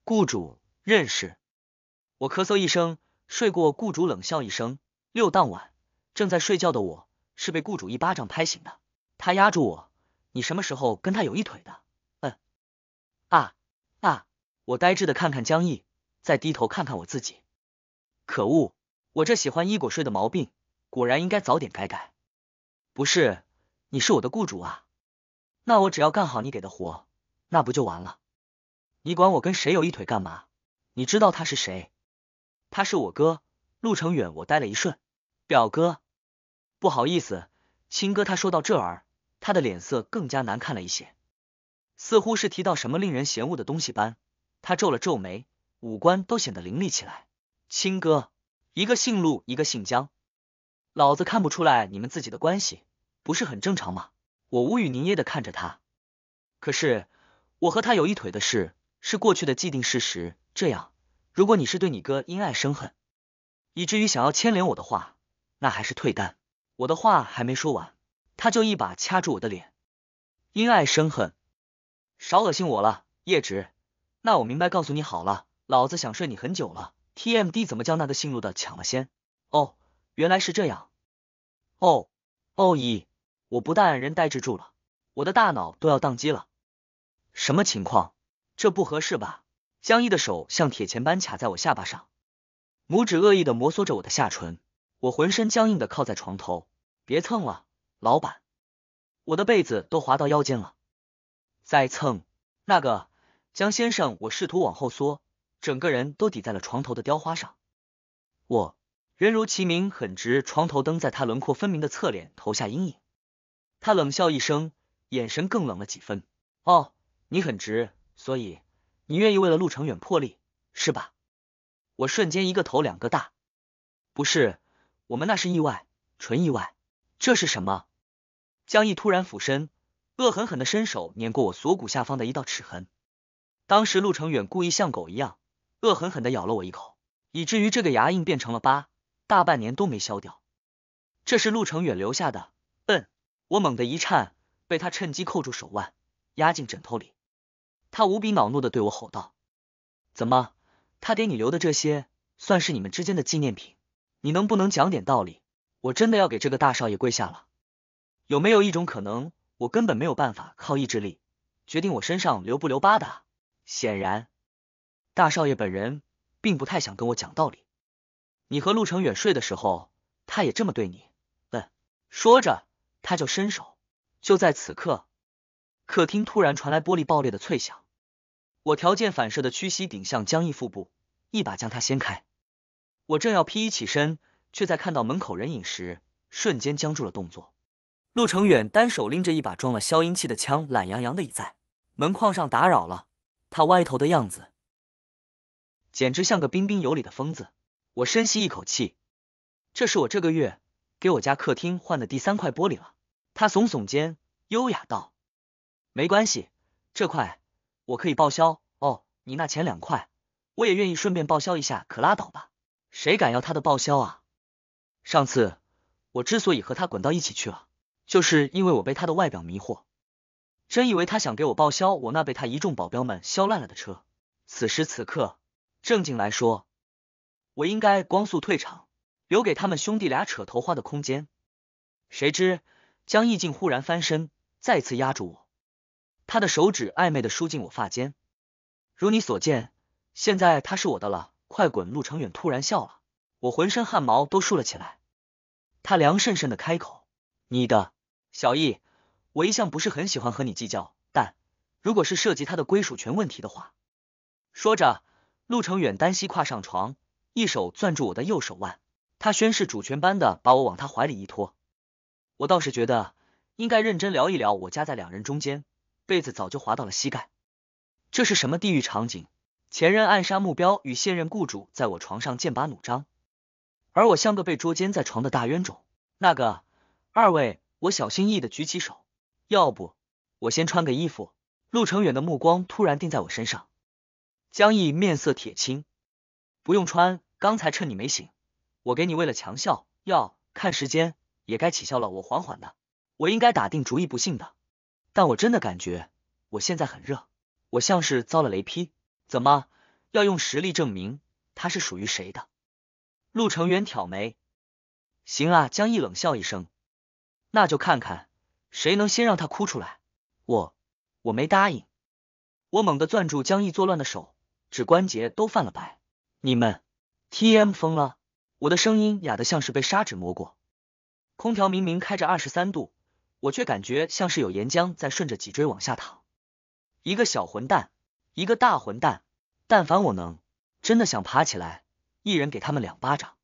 顾主认识。我咳嗽一声，睡过。顾主冷笑一声，六当晚，正在睡觉的我，是被顾主一巴掌拍醒的。他压住我，你什么时候跟他有一腿的？我呆滞的看看江毅，再低头看看我自己。可恶，我这喜欢一裹睡的毛病，果然应该早点改改。不是，你是我的雇主啊，那我只要干好你给的活，那不就完了？你管我跟谁有一腿干嘛？你知道他是谁？他是我哥，陆成远。我呆了一瞬，表哥，不好意思，亲哥。他说到这儿，他的脸色更加难看了一些，似乎是提到什么令人嫌恶的东西般。他皱了皱眉，五官都显得凌厉起来。亲哥，一个姓陆，一个姓江，老子看不出来你们自己的关系，不是很正常吗？我无语凝噎的看着他。可是我和他有一腿的事是过去的既定事实，这样如果你是对你哥因爱生恨，以至于想要牵连我的话，那还是退单。我的话还没说完，他就一把掐住我的脸。因爱生恨，少恶心我了，叶直。那我明白告诉你好了，老子想睡你很久了。TMD 怎么叫那个姓陆的抢了先？哦，原来是这样。咦，我不但人呆滞住了，我的大脑都要宕机了。什么情况？这不合适吧？江毅的手像铁钳般卡在我下巴上，拇指恶意的摩挲着我的下唇，我浑身僵硬的靠在床头。别蹭了，老板，我的被子都滑到腰间了。再蹭，那个江先生，我试图往后缩，整个人都抵在了床头的雕花上。我人如其名，很直，床头灯在他轮廓分明的侧脸投下阴影。他冷笑一声，眼神更冷了几分。哦，你很直，所以你愿意为了陆成远破例，是吧？我瞬间一个头两个大。不是，我们那是意外，纯意外。这是什么？江毅突然俯身，恶狠狠的伸手碾过我锁骨下方的一道齿痕。当时陆成远故意像狗一样，恶狠狠的咬了我一口，以至于这个牙印变成了疤，大半年都没消掉。这是陆成远留下的。我猛地一颤，被他趁机扣住手腕，压进枕头里。他无比恼怒的对我吼道：怎么，他爹你留的这些算是你们之间的纪念品？你能不能讲点道理？我真的要给这个大少爷跪下了。有没有一种可能，我根本没有办法靠意志力决定我身上留不留疤的？显然大少爷本人并不太想跟我讲道理。你和陆成远睡的时候，他也这么对你？说着他就伸手。就在此刻，客厅突然传来玻璃爆裂的脆响，我条件反射的屈膝顶向江毅腹部，一把将他掀开。我正要披衣起身，却在看到门口人影时瞬间僵住了动作。陆成远单手拎着一把装了消音器的枪，懒洋洋的倚在门框上打扰了。他歪头的样子简直像个彬彬有礼的疯子。我深吸一口气，这是我这个月给我家客厅换的第3块玻璃了。他耸耸肩，优雅道：没关系，这块我可以报销。哦，你那前2块我也愿意顺便报销一下，可拉倒吧，谁敢要他的报销啊？上次我之所以和他滚到一起去了，就是因为我被他的外表迷惑，真以为他想给我报销我那被他一众保镖们削烂了的车。此时此刻，正经来说，我应该光速退场，留给他们兄弟俩扯头花的空间。谁知江毅竟忽然翻身，再次压住我，他的手指暧昧的输进我发间。如你所见，现在他是我的了，快滚！陆成远突然笑了，我浑身汗毛都竖了起来。他凉渗渗的开口：你的。小易，我一向不是很喜欢和你计较，但如果是涉及他的归属权问题的话。说着，陆成远单膝跨上床，一手攥住我的右手腕，他宣示主权般的把我往他怀里一拖。我倒是觉得应该认真聊一聊我夹在2人中间，被子早就滑到了膝盖。这是什么地狱场景？前任暗杀目标与现任雇主在我床上剑拔弩张，而我像个被捉奸在床的大冤种。那个，二位，我小心翼翼的举起手，要不我先穿个衣服。陆成远的目光突然定在我身上。江毅面色铁青，不用穿，刚才趁你没醒，我给你喂了强效药，看时间也该起效了。我缓缓的，我应该打定主意不信的，但我真的感觉我现在很热，我像是遭了雷劈。怎么，要用实力证明他是属于谁的。陆成远挑眉，行啊。江毅冷笑一声，那就看看谁能先让他哭出来。我没答应。我猛地攥住江毅作乱的手，指关节都泛了白。你们 TM 疯了？我的声音哑得像是被砂纸磨过。空调明明开着23度，我却感觉像是有岩浆在顺着脊椎往下淌。一个小混蛋，一个大混蛋，但凡我能，真的想爬起来，一人给他们2巴掌。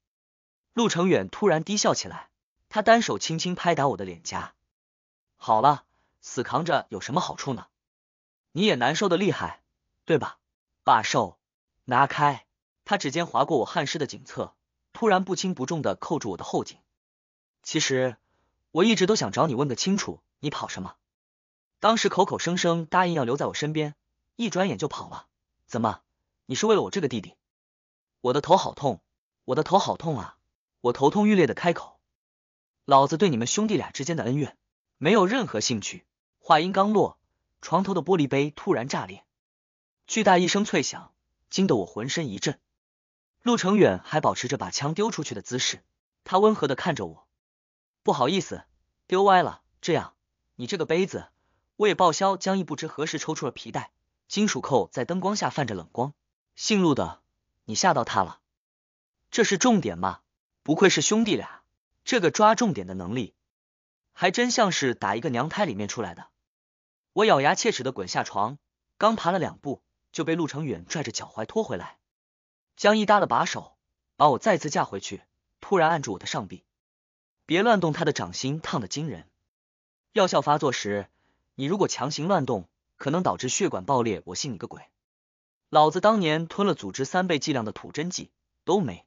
陆成远突然低笑起来，他单手轻轻拍打我的脸颊。好了，死扛着有什么好处呢？你也难受的厉害，对吧？罢手，拿开。他指尖划过我汗湿的颈侧，突然不轻不重的扣住我的后颈。其实我一直都想找你问个清楚，你跑什么？当时口口声声答应要留在我身边，一转眼就跑了，怎么？你是为了我这个弟弟？我的头好痛，我的头好痛啊！我头痛欲裂的开口。老子对你们兄弟俩之间的恩怨没有任何兴趣。话音刚落，床头的玻璃杯突然炸裂，巨大一声脆响，惊得我浑身一震。陆成远还保持着把枪丢出去的姿势，他温和的看着我，不好意思，丢歪了。这样，你这个杯子我也报销。江毅不知何时抽出了皮带，金属扣在灯光下泛着冷光。姓陆的，你吓到他了？这是重点吗？不愧是兄弟俩，这个抓重点的能力，还真像是打一个娘胎里面出来的。我咬牙切齿的滚下床，刚爬了2步，就被陆成远拽着脚踝拖回来。江毅搭了把手，把我再次架回去，突然按住我的上臂，别乱动。他的掌心烫得惊人。药效发作时，你如果强行乱动，可能导致血管爆裂，我信你个鬼！老子当年吞了组织3倍剂量的土针剂都没。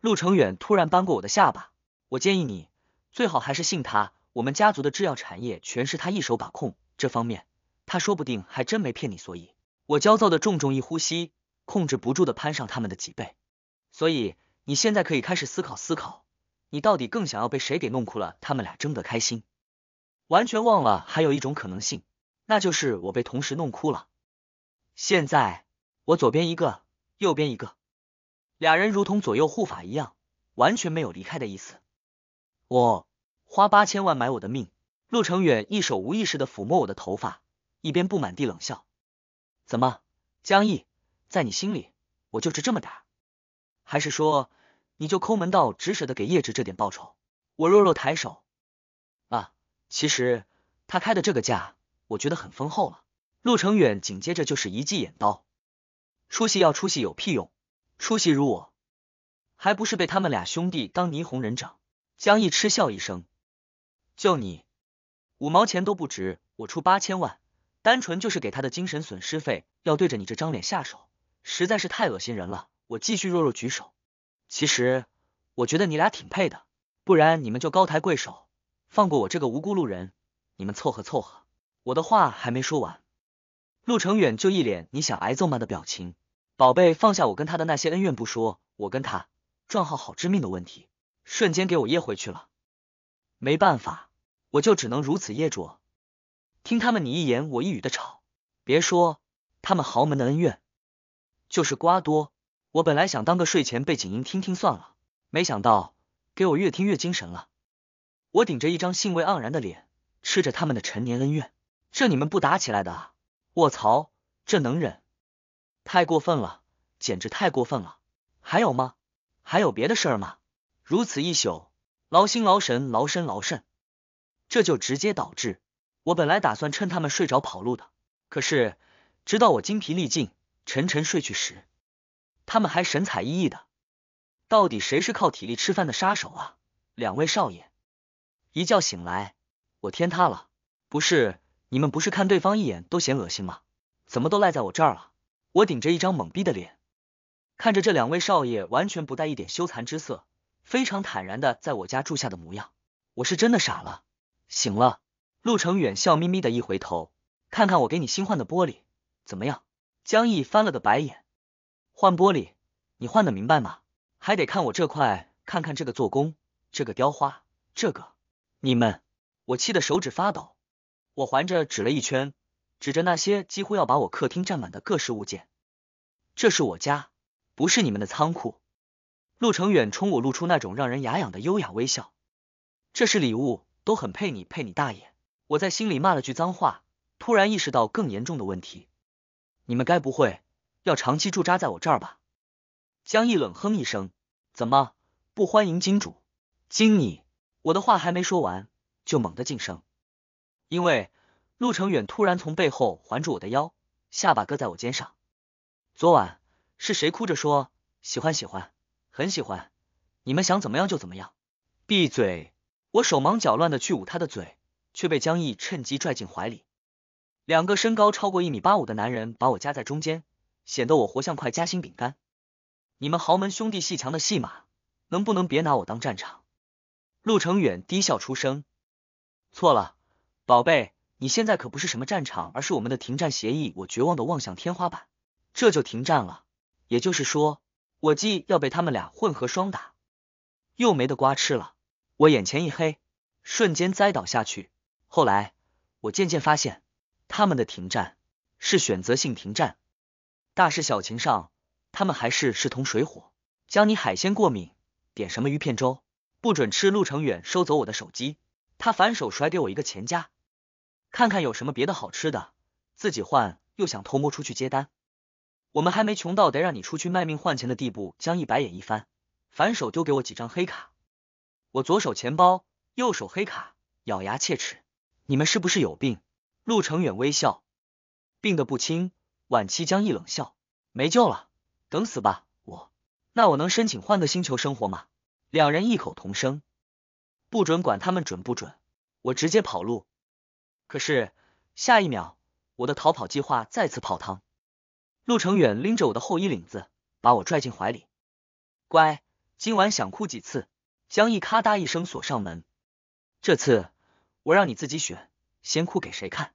陆成远突然扳过我的下巴，我建议你最好还是信他，我们家族的制药产业全是他一手把控，这方面他说不定还真没骗你。所以我焦躁的重重一呼吸，控制不住的攀上他们的脊背。所以你现在可以开始思考，你到底更想要被谁给弄哭了？他们俩争得开心，完全忘了还有一种可能性，那就是我被同时弄哭了。现在我左边一个，右边一个，俩人如同左右护法一样，完全没有离开的意思。我花8000万买我的命。陆成远一手无意识的抚摸我的头发，一边不满地冷笑。怎么，江毅，在你心里我就值这么点？还是说你就抠门到只舍得给叶芷这点报酬？我弱弱抬手，啊，其实他开的这个价我觉得很丰厚了。陆成远紧接着就是一记眼刀，出息要出息有屁用？出息如我，还不是被他们俩兄弟当霓虹人整？江毅嗤笑一声，就你5毛钱都不值，我出8000万，单纯就是给他的精神损失费，要对着你这张脸下手，实在是太恶心人了。我继续弱弱举手，其实我觉得你俩挺配的，不然你们就高抬贵手，放过我这个无辜路人，你们凑合凑合。我的话还没说完，陆成远就一脸你想挨揍吗的表情。宝贝，放下我跟他的那些恩怨不说，我跟他撞号好致命的问题，瞬间给我噎回去了。没办法，我就只能如此噎着，听他们你一言我一语的吵。别说他们豪门的恩怨，就是瓜多，我本来想当个睡前背景音听听算了，没想到给我越听越精神了。我顶着一张兴味盎然的脸，吃着他们的陈年恩怨，这你们不打起来的啊？卧槽，这能忍？太过分了，简直太过分了！还有吗？还有别的事儿吗？如此一宿，劳心劳神劳身劳肾，这就直接导致我本来打算趁他们睡着跑路的，可是直到我精疲力尽沉沉睡去时，他们还神采奕奕的。到底谁是靠体力吃饭的杀手啊？两位少爷。一觉醒来，我天塌了，不是，你们不是看对方一眼都嫌恶心吗？怎么都赖在我这儿了？我顶着一张懵逼的脸，看着这两位少爷完全不带一点羞惭之色，非常坦然的在我家住下的模样，我是真的傻了。醒了，陆成远笑眯眯的一回头，看看我给你新换的玻璃，怎么样？江毅翻了个白眼，换玻璃，你换的明白吗？还得看我这块，看看这个做工，这个雕花，这个，你们，我气得手指发抖。我环着指了一圈，指着那些几乎要把我客厅占满的各式物件。这是我家，不是你们的仓库。陆程远冲我露出那种让人牙痒的优雅微笑。这是礼物，都很配你，配你大爷！我在心里骂了句脏话，突然意识到更严重的问题。你们该不会要长期驻扎在我这儿吧？江毅冷哼一声，怎么不欢迎金主？金你！我的话还没说完，就猛地噤声，因为陆程远突然从背后环住我的腰，下巴搁在我肩上。昨晚是谁哭着说喜欢喜欢，很喜欢，你们想怎么样就怎么样？闭嘴！我手忙脚乱的去捂他的嘴，却被江毅趁机拽进怀里。两个身高超过1.85米的男人把我夹在中间，显得我活像块夹心饼干。你们豪门兄弟戏强的戏码，能不能别拿我当战场？陆程远低笑出声，错了，宝贝，你现在可不是什么战场，而是我们的停战协议。我绝望的望向天花板，这就停战了，也就是说，我既要被他们俩混合双打，又没得瓜吃了。我眼前一黑，瞬间栽倒下去。后来，我渐渐发现，他们的停战是选择性停战，大事小情上，他们还是势同水火。江你海鲜过敏，点什么鱼片粥？不准吃！陆程远收走我的手机，他反手甩给我一个钱夹，看看有什么别的好吃的，自己换又想偷摸出去接单。我们还没穷到得让你出去卖命换钱的地步。江毅白眼一翻，反手丢给我几张黑卡。我左手钱包，右手黑卡，咬牙切齿，你们是不是有病？陆程远微笑，病得不轻。晚期江毅冷笑，没救了，等死吧！那我能申请换个星球生活吗？两人异口同声，不准管他们准不准，我直接跑路。可是下一秒，我的逃跑计划再次泡汤。陆程远拎着我的后衣领子，把我拽进怀里。乖，今晚想哭几次？江毅咔嗒一声锁上门。这次我让你自己选，先哭给谁看？